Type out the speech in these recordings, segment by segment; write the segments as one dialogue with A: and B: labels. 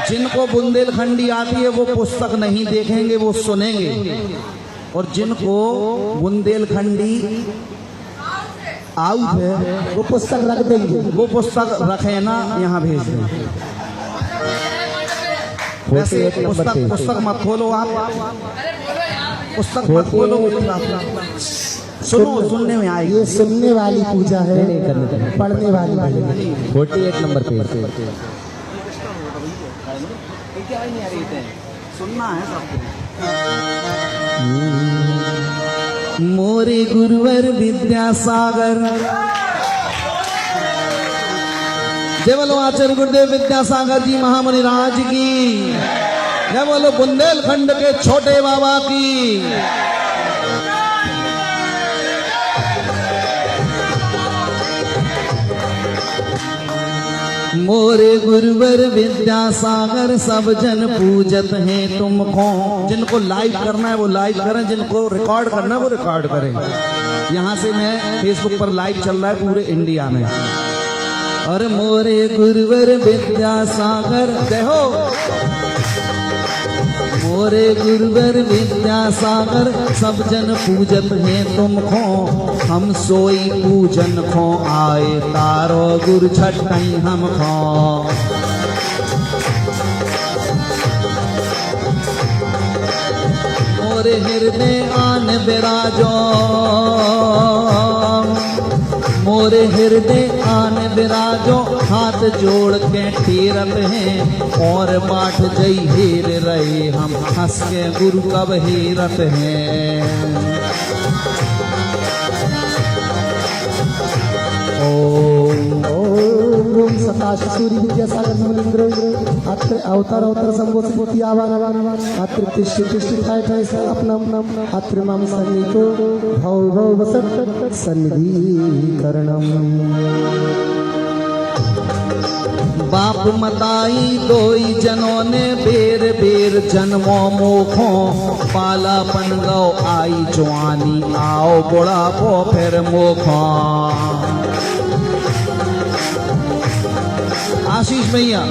A: जिनको बुंदेलखंडी आती है वो पुस्तक नहीं देखेंगे, वो सुनेंगे, और जिनको बुंदेलखंडी आउट है
B: वो पुस्तक रख देंगे।
A: वो पुस्तक रखे ना, यहाँ भेज दें। वैसे पुस्तक मत खोलो आप, पुस्तक मत खोलो, सुनो, सुनने में आएगी।
B: ये सुनने वाली पूजा है, पढ़ने वाली नहीं।
C: 48 नंबर पे
A: सुनना है सबको। मोरे गुरुवर विद्यासागर, जय बोलो आचार्य गुरुदेव विद्यासागर जी महामुनि राज की, जय बोलो बुंदेलखंड के छोटे बाबा की। मोरे गुरुवर विद्यासागर सब जन पूजत हैं तुमको। जिनको लाइव करना है वो लाइव करें, जिनको रिकॉर्ड करना है वो रिकॉर्ड करें। यहाँ से मैं फेसबुक पर लाइव चल रहा है पूरे इंडिया में। और मोरे गुरुवर विद्यासागर, जय हो। मोरे गुरुवर विद्यासागर सब जन पूजत हैं तुमको। हम सोई पूजन खो आए तारो गुरु छटाई हमको। मोरे हृदय आन विराजो, मोरे हृदय आन विराजो। हाथ जोड़ के तीरत हैं और पाठ जय हेर रहे हम, हंस के गुरु कब हेरत हैं।
B: ओम सताश सूर्य विद्यासागर नमलिंद्र अत्र अवतार अवतार संबोधि आवान अत्र तिष्ठि तिष्ठि ठाय ठाय अपना अत्र मम सन्निधो भव भव वसत सन्निधि करणम।
A: बाप मताई दोई जनों ने बेर बेर जन्मों मोखों। पालापन गौ आई जवानी, आओ बुढ़ापो फिर मोखों। आशीष भैया,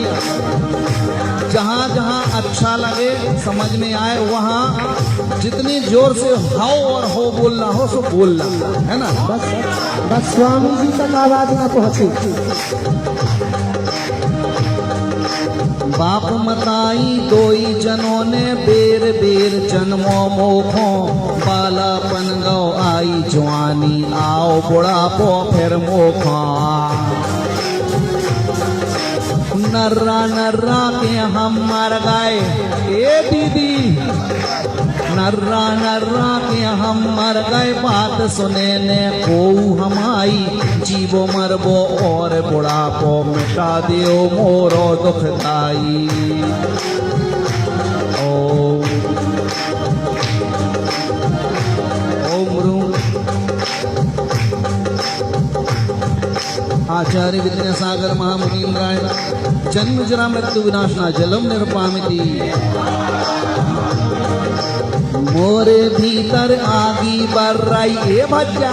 A: जहाँ जहाँ अच्छा लगे समझ में आए वहाँ जितनी जोर से हाओ और हो बोलना हो सो बोलना है ना।
B: बस स्वामी जी तक आवाज ना पहुंचे।
A: बाप मताई दोई जनों ने बेर बेर जन्मों मोखों। बालापन गौ आई जवानी, आओ बुढ़ापो फिर मोखों। नर्रा नर्रा के हम मर गए, ए दीदी नर्रा नर्रा के हम मर गए। बात सुने ने को हमारी, जीवो मरबो और बुढ़ापो मिटा दियो मोरो दुखदाई। ओम आचार्य विद्यासागर महामुनीन्द्राय जन्म जरा मृत्यु विनाशना जलम निरुपामिति। मोरे भीतर आगी बर रही, ए भज्जा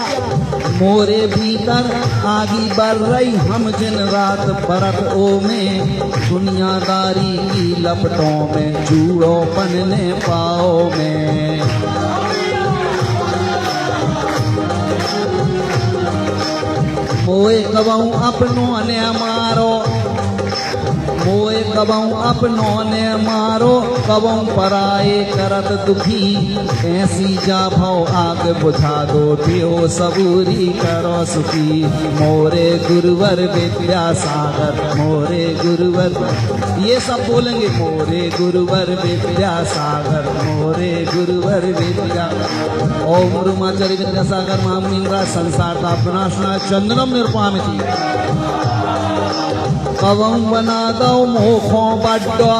A: मोरे भीतर आगी बर रही। हम जिन रात बरत ओ में, दुनियादारी की लपटों में, जूड़ो बनने पाओ में। मोए कबहू अपनों ने मारो, मोए कबहू अपनों ने मारो। कबहू पराए करत दुखी, ऐसी जा भव आग बुझा दो। दियो सबूरी करो सुखी। मोरे गुरुवर विद्यासागर, मोरे गुरुवर, ये सब बोलेंगे। मोरे गुरुवर विद्यासागर, मोरे गुरुवर विद्या। ओम रुमाचार्य विद्यासागर महामुनीन्द्राय संसार का विनाशना चंद्रम निरुपामिति। कवम बना दो मोखों बड्डो,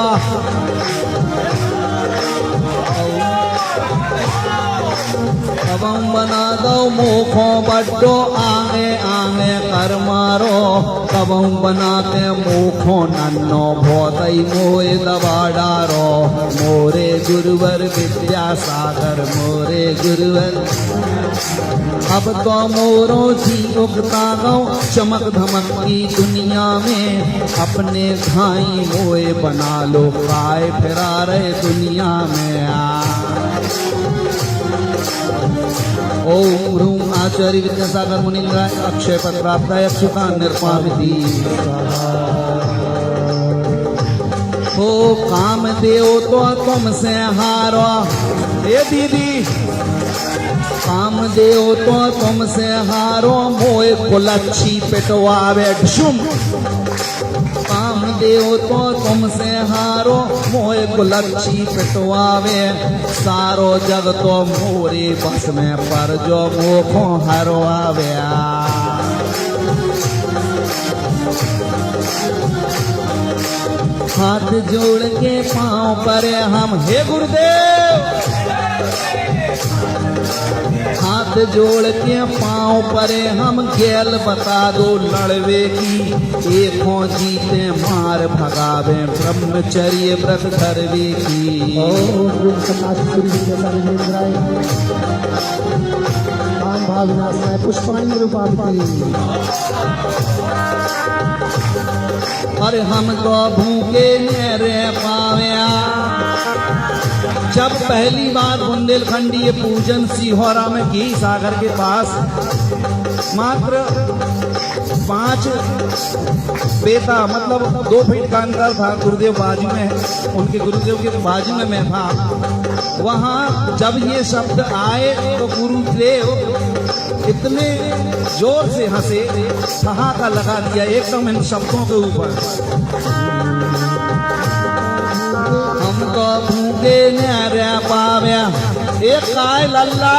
A: कवम बना दो मोखों बड्डो। आंग आगे आगे कर मारो कब बनाते मुखो नन्नो भोतई मोए दबा डारो मोरे गुरुवर विद्यासागर मोरे गुरुवर अब तो मोरो जी उगता गो चमक धमक की दुनिया में अपने भाई मोए बना लो काय फिरा रहे दुनिया में ओम ह्रूम आचार्य विद्यासागर मुनिंद्राय अक्षय पद प्राप्ताय अक्षुता निर्पामिति हो काम देव तो तुमसे हारो ए दीदी काम देव तो तुमसे हारो मोए कुलच्छी पिटवावे ढुम काम देव तो तुमसे हारो मोए कुलच्छी पिटवावे सारो जग तो मोरे बस में पर जो मोखो हरवावे हाथ जोड़ के पांव परे हम हे गुरुदेव हाथ जोड़ के पांव परे हम गेल बता दो लड़वे की एकों जीते मार भगावे ब्रह्मचर्य व्रत धरवे की
B: ओम सन्नासीपुरी विद्यासागर मुनिंद्राय काम भाव विनाशनाय पुष्पाणि रूपाभिति
A: अरे हम तो भूखे न रह पाव्या जब पहली बार बुंदेलखंडी पूजन सिहोरा में घी सागर के पास मात्र 5 बेटा मतलब 2 फीट का अंतर था गुरुदेव बाजू में उनके गुरुदेव के बाजू में मैं था वहाँ जब ये शब्द आए तो गुरुदेव इतने जोर से हंसे ठहाका लगा दिया एकदम इन शब्दों के ऊपर हमको भूखे न रह पाव्या एक काय लल्ला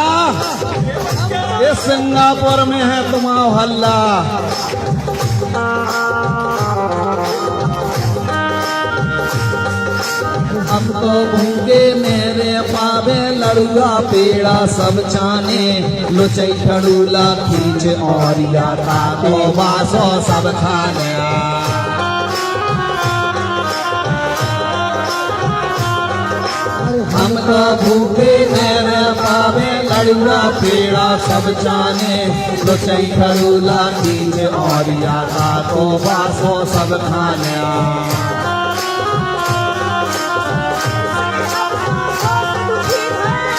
A: ये सिंगापुर में है तुम्हारा हल्ला हम तो भूखे मेरे पावे लड़ुआ पेड़ा सब जाने लुचई ठड़ूला खींच और या तो बासो सब खाने हम तो भूखे मेरे पावे लड़ुआ पेड़ा सब जाने लुचई ठड़ूला खींच और या तो बासो सब खाने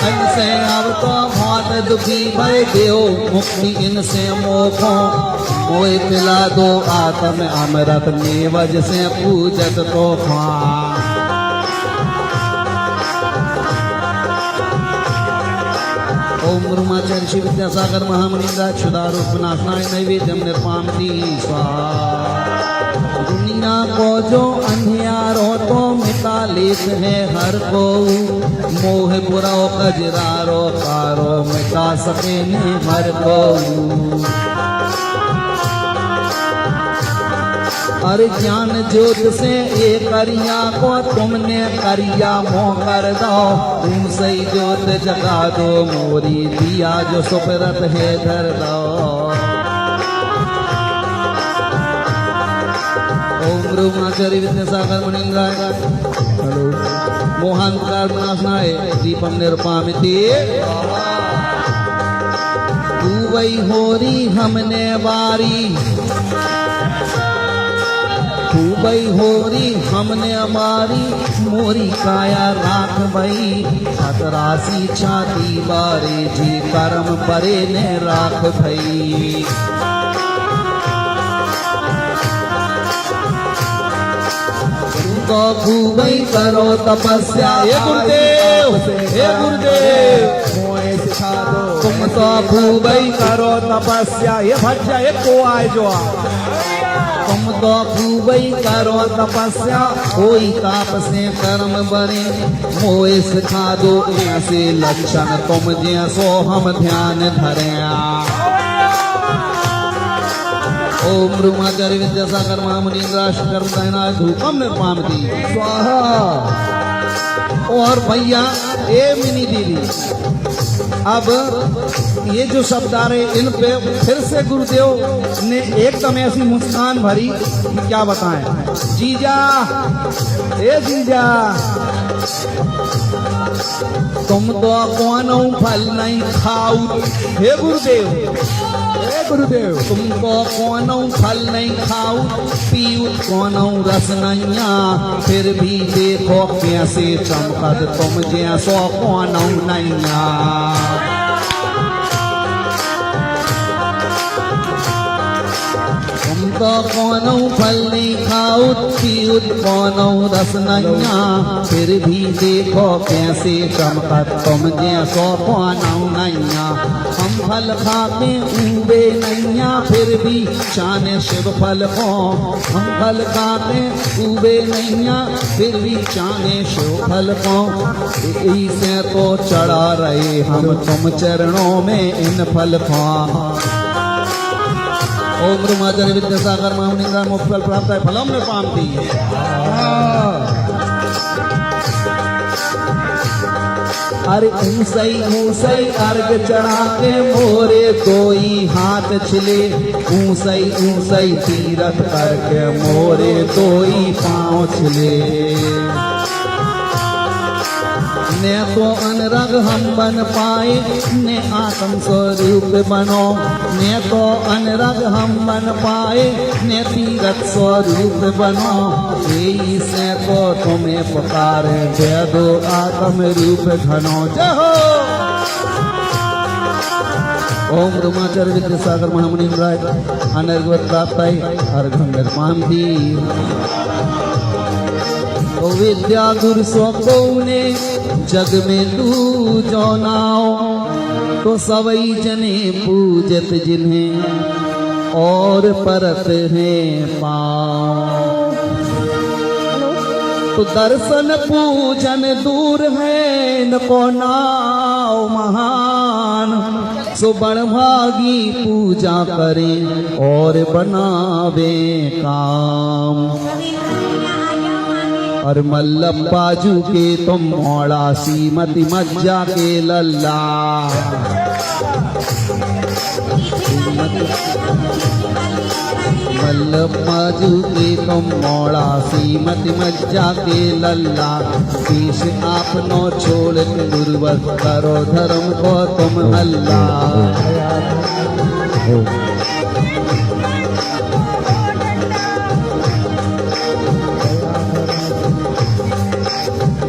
A: इनसे अब तो बहुत दुखी भय देव मुक्ति इनसे मोखो मोए पिला दो आत्म अमृत नेवज से पूजत तो ओम ब्रह्माचार्य श्री विद्यासागर महामुनिंद्राय क्षुधारूप नाशनाय नैवेद्यम निर्पामति स्वाहा दुनिया को जो अंधियारो तो मिटा लेत है हर को मोह बुरा कजरारो कारो मिटा सके ने हर को अरे ज्ञान ज्योत से एक करिया को तुमने करिया मोह कर दो तुम सही ज्योत जगा दो मोरी दिया जो सुपरत है धर दो ओम ब्रह्माचार्य विद्यासागर मुनिंद्राय हेलो मोहांकार नाशनाय दीपम निर्पामिति तू वही होरी हमने बारी तू वही होरी हमने हमारी मोरी काया राख भई खतरासी छाती बारे जी कर्म परे ने राख भई तो खूबई करो तपस्या हे गुरुदेव मोए सिखा दो तुम तो खूबई करो तपस्या ये भज्जा ये को आए जो तुम तो खूबई करो तपस्या कोई ताप से कर्म बने मोए सिखा दो ऐसे लक्षण तुम जैसो हम ध्यान धरे ओम ब्रह्माचार्य विद्यासागर महामुनिंद्राय कर्मदायनाय धूपम निर्पामति स्वाहा और भैया ए मिनी दीदी अब ये जो शब्द आ रहे इन पे फिर से गुरुदेव ने एकदम ऐसी मुस्कान भरी कि क्या बताएं। जीजा, ए जीजा, तुम तो कोनो फल नहीं खाऊ। हे गुरुदेव, हे गुरुदेव, तुमको कोनो फल नहीं खाऊ, पीऊ कोनो रस नैया, फिर भी देखो कैसे चमकत तुम जैसो कोनो नैया। तो कोनो फल नहीं खाऊ, पीऊ कोनो रस नैया, फिर भी देखो कैसे चमकत तुम जैसो कोनो नैया। हम फल खाते उबे नैया, फिर भी शान शिव फल को। हम फल खाते उबे नैया, फिर भी शान शिव फल को। इसे तो चढ़ा रहे हम तुम चरणों में इन फल को। ओम ब्रह्माचार्य विद्यासागर महामुनिंद्र मुक्त फल प्राप्त है फलम में पामती। अरे ऊसई ऊसई अर्घ चढ़ा के मोरे कोई हाथ छिले, ऊसई ऊसई तीरथ करके मोरे कोई पाँव छिले। ने तो अनरग हम बन पाए, ने आत्म स्वरूप बनो। ने तो अनरग हम बन पाए, ने तीरथ स्वरूप बनो। यही से तो तुम्हें पुकारे, दे दो आत्म रूप घनो। जय हो। ओम ब्रह्माचार्य विद्यासागर महामुनिंद्राय अनर्गवत प्राप्ताय अर्घं निर्मान्ति। ओ विद्या गुरु सो ने जग में तू जो नाओ, तो सवई जने पूजत जिन्हें और परत है पाओ। तो दर्शन पूजन दूर है न को नाओ महान, सो बड़भागी पूजा करें और बनावे काम। और मल्लप्पा जू के तुम मोड़ा, सीमती मज्जा के लल्ला। मल्लप्पा जू के तुम मोड़ा, सीमती मज्जा के लल्ला। देश आपनो छोड़ के गुरुवर, करो धर्म को तुम अल्लाह।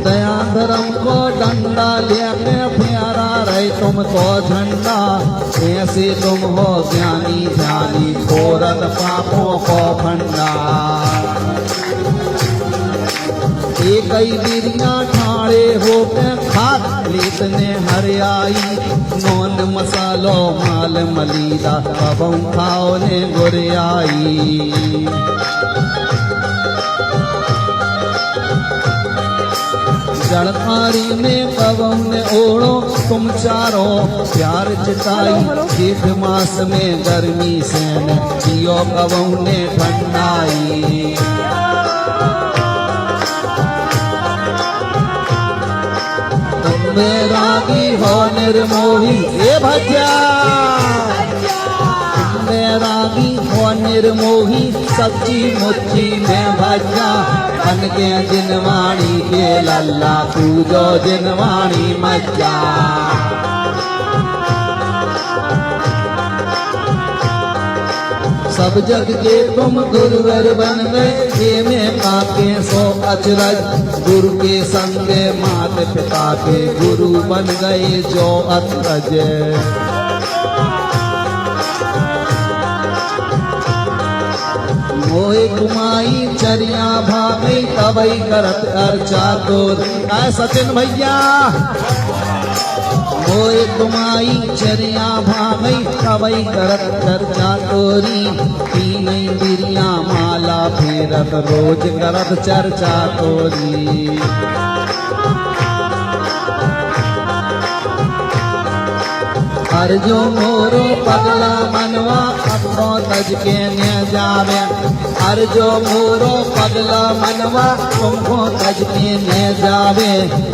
A: दया धर्म को डंडा लेके प्यारा रहे तुम तो झंडा। ऐसे तुम हो ज्ञानी ध्यानी, खोरत पापों को फंडा। एक ही बिरिया ठाड़े होके खाक लेतने हरियाई। नॉन मसालो माल मलीदा, कबों खाओ ने गुरियाई। जड़खारी में कबों ने ओढ़ो तुम चारों प्यार चिताई। जेठ मास में गर्मी से जियो कबों ने ठंडाई। तुम रागी हो निर्मोही, ए भज्या रागी हो निर्मोही, सच्ची मुच्ची में भज्जा। बन के जिनवाणी के लल्ला, पूजो जिनवाणी मज्जा। सब जग के तुम गुरुवर बन गए, ये में काके सो अचरज। गुरु के संगे मात पिता के गुरु बन गए जो अतरज। मोए कुमाई चरिया भागई, तबई करत अर्चा तोर। आए सचिन भैया। मोए कुमाई चरिया भागई, तबई करत चर्चा तोरी। तीन बिरिया माला फेरत, रोज करत चर्चा तोरी। हर जो मोरो पगला मनवा, अपनो तज के ने जावे। अर जो मोरो पगला मनवा तुमको तज के ने जावे।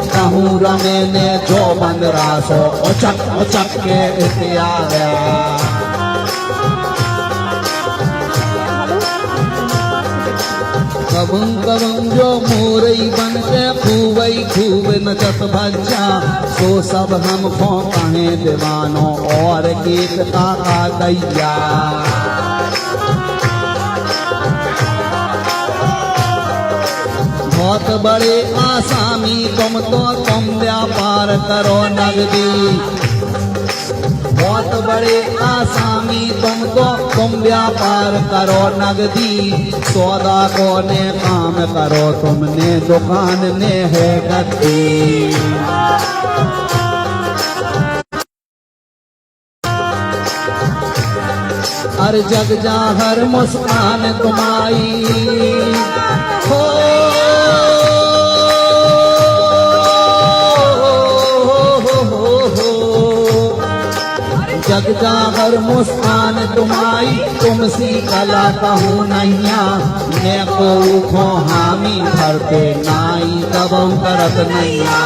A: कहूँ रमे ने जो बन रासो उचक के इतियावे। कबूं जो मोरई बन के खूबई खूब नचत भज्जा। सो सब हमको कहे दीवानों और गीत का दैया। बहुत बड़े आसामी तुम व्यापार करो नगदी। बहुत बड़े आसामी तुम व्यापार करो नगदी। सौदा को ने काम करो तुमने दुकान ने है गद्दी। हर जग जाहर मुस्कान तुम्हारी हो। जग जाहर मुस्कान तुम्हारी तुमसी कला कहूँ नैया। मैं को हामी भरते नाई कबम करत नैया।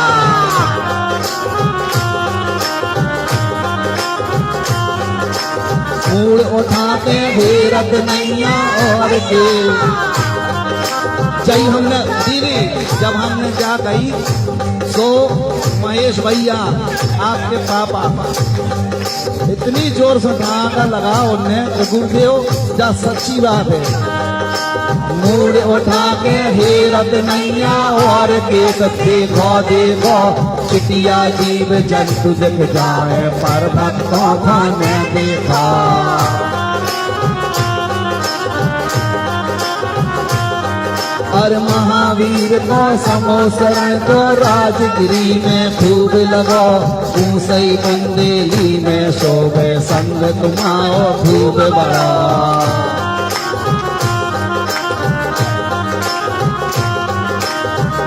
A: मूड़ उठाते भेरत नैया और के जय हमने दीदी जब हमने क्या कही सो महेश भैया आपके पापा इतनी जोर से धमाका लगा उनने गुरुदेव जा सच्ची बात है। मूड उठा के हेरत नैया और के देखो देखो चिटिया जीव जंतु दिख जाए पर भक्तों को ने देखा। और महावीर को समोसरण को राजगिरी में खूब लगो। ऊसई बुंदेली में शोभे संग तुम्हारो खूब बड़ा।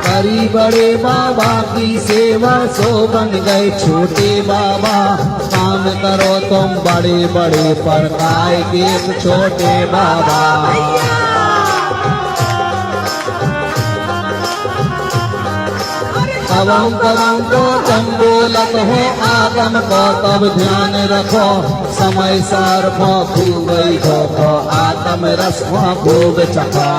A: करी बड़े बाबा की सेवा सो बन गए छोटे बाबा। काम करो तुम बड़े बड़े पर काय के छोटे बाबा। कबम को तुम बोलत हो आगम को तब ध्यान रखो। समय सार को खूब धोखो आत्म रस को खूब चखो।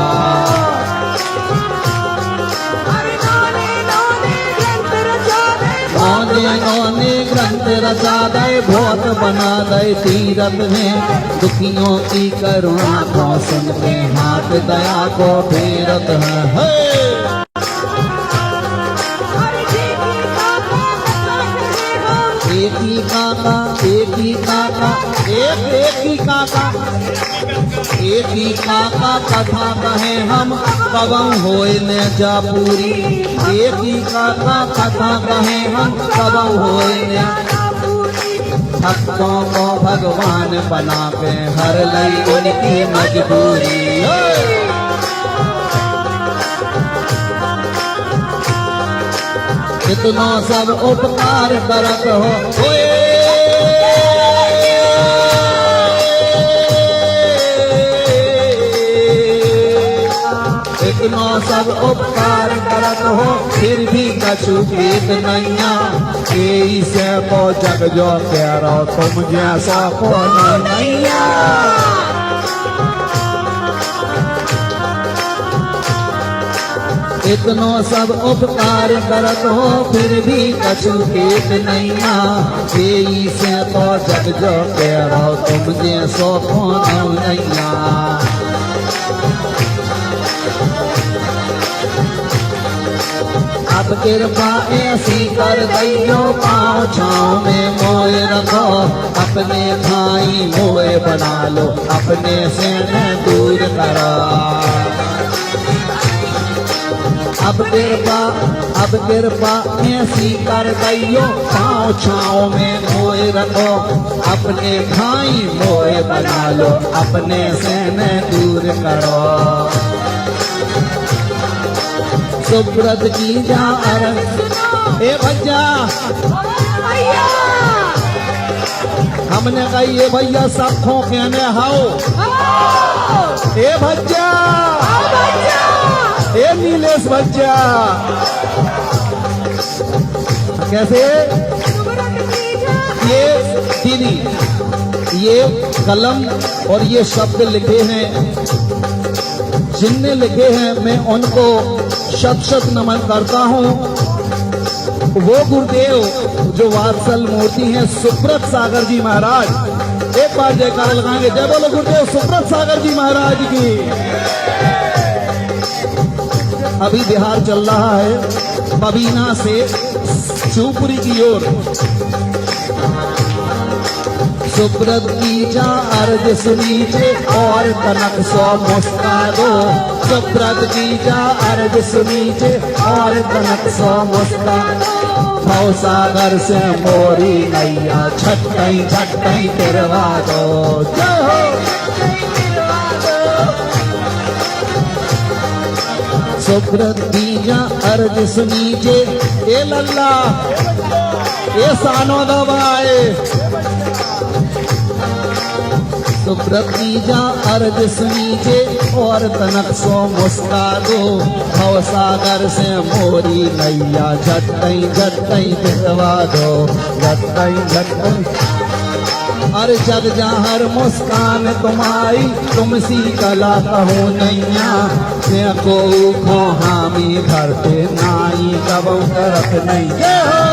A: नौने ग्रंथ रचा दे भोत बना दे तीरथ में। दुखियों की करुणा को सुनते हाथ दया को फेरत है। एक ही काका एक ही काका एक ही काका एक ही काका कथा कहे हम कबम होए ने जा पूरी। एक ही काका कथा कहे हम कबम होए ने। भक्तों को भगवान बना के हर लई उनकी मजबूरी। इतना सब उपकार करत हो। इतना सब उपकार करत हो फिर भी कछु प्रीत नैया। यही से को जग जो कह रहो तुम जैसा को नैया। इतनो सब उपकार करत हो फिर भी कछु प्रीत नैया। यही से तो जग जो कह रहो तुम जैसो को नैया। अब कृपा ऐसी कर दैयो पाँव छाँव में मोए रखो। अपने भाई मोए बना लो अपने से न दूर करो। अब कृपा ऐसी कर दैयो पाँव छाँव में मोए रखो। अपने भाई मोए बना लो अपने से न दूर करो। सुब्रत की जा अरन ए भज्जा हमने कहा ये भैया सब खोखे ने हाओ ए भज्जा ए नीलेश भज्जा कैसे ये दीदी ये कलम और ये शब्द लिखे हैं जिनने लिखे हैं मैं उनको शत शत नमन करता हूँ। वो गुरुदेव जो वात्सल मूर्ति हैं सुब्रत सागर जी महाराज, एक बार जयकारा लगाएंगे, जय बोलो गुरुदेव सुब्रत सागर जी महाराज की। अभी बिहार चल रहा है बबीना से शिवपुरी की ओर। सुब्रत की जा अर्ज सुनीचे और कनक सो मुस्का दो, सुब्रत की जा अर्ज सुनीचे और कनक सो मुस्का। भव सागर से मोरी नैया छटकई छटकई तिरवा दो, जय हो। सुब्रत की जा अर्ज सुनीचे ए लल्ला ए सानो दबाए। सुब्रत की जा अर्ज सुनीचे और तनक सो मुस्का दो, भव सागर से मोरी नैया झटकई झटकई दिलवा दो, झटकई झटकई। अरे जग जहर मुस्कान तुम्हारी तुम सी कला कहो नैया, को खो हामी भरते नाई कबू करत नहीं। जय हो।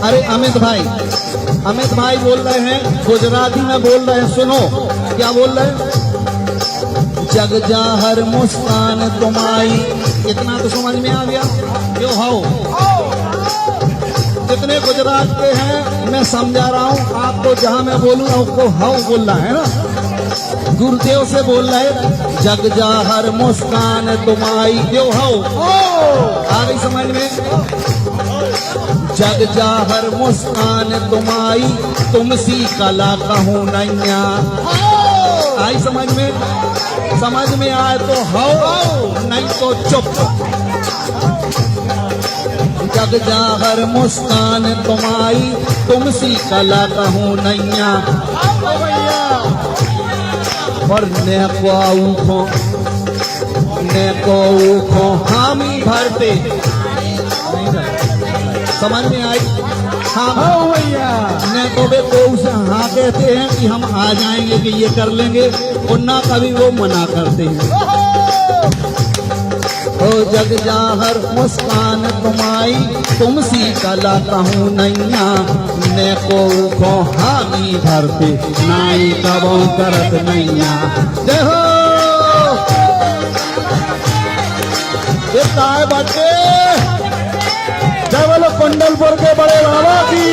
A: अरे अमित भाई बोल रहे हैं, गुजराती में बोल रहे हैं, सुनो क्या बोल रहे हैं। जग जाहर मुस्कान तुम्हारी, इतना तो समझ में आ गया क्यों हाओ। जितने गुजरात के हैं मैं समझा रहा हूँ आपको, जहां मैं बोलूँ आपको हाउ बोलना है ना। गुरुदेव से बोल रहे जग जाहर मुस्कान तुम्हारी क्यों हाओ, आ गई समझ में। जग जाहर मुस्कान तुम्हारी तुम सी कला कहूँ नैया, आई समझ में। समझ में आए तो हाओ नहीं तो चुप। जग जाहर मुस्कान तुम्हारी तुम सी कला कहूँ नैया, और ने को ऊखो हामी भरते। समझ में आई। हाँ भैया न तो वे को उसे हाँ कहते हैं कि हम आ जाएंगे कि ये कर लेंगे, और ना कभी वो मना करते हैं। ओ जग जाहर मुस्कान तुम्हारी तुम सी कला कहूँ नैया, न को खो हामी भरते नाई कबो करत नैया। जय हो। ये बच्चे जय बोलो कुंडलपुर के बड़े बाबा की,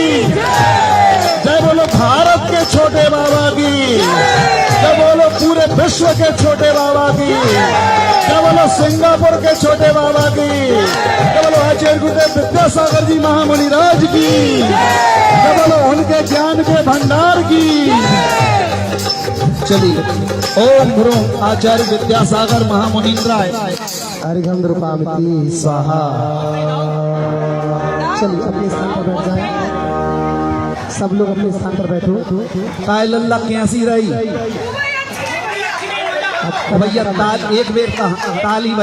A: जय बोलो भारत के छोटे बाबा की, जय बोलो पूरे विश्व के छोटे बाबा की, जय बोलो सिंगापुर के छोटे बाबा की, जय बोलो आचार्य गुरुदेव विद्यासागर जी महामुनि राज की, जय बोलो उनके ज्ञान के भंडार की। चलिए ओम गुरु आचार्य विद्यासागर महामुनीन्द्राय
B: अर्घ्यम द्रुपावती स्वाहा। चलिए अपने स्थान पर बैठ जाए, सब लोग अपने स्थान पर बैठो।
A: काय लल्ला कैसी रही भैया, ताल एक बेर ताली बजा।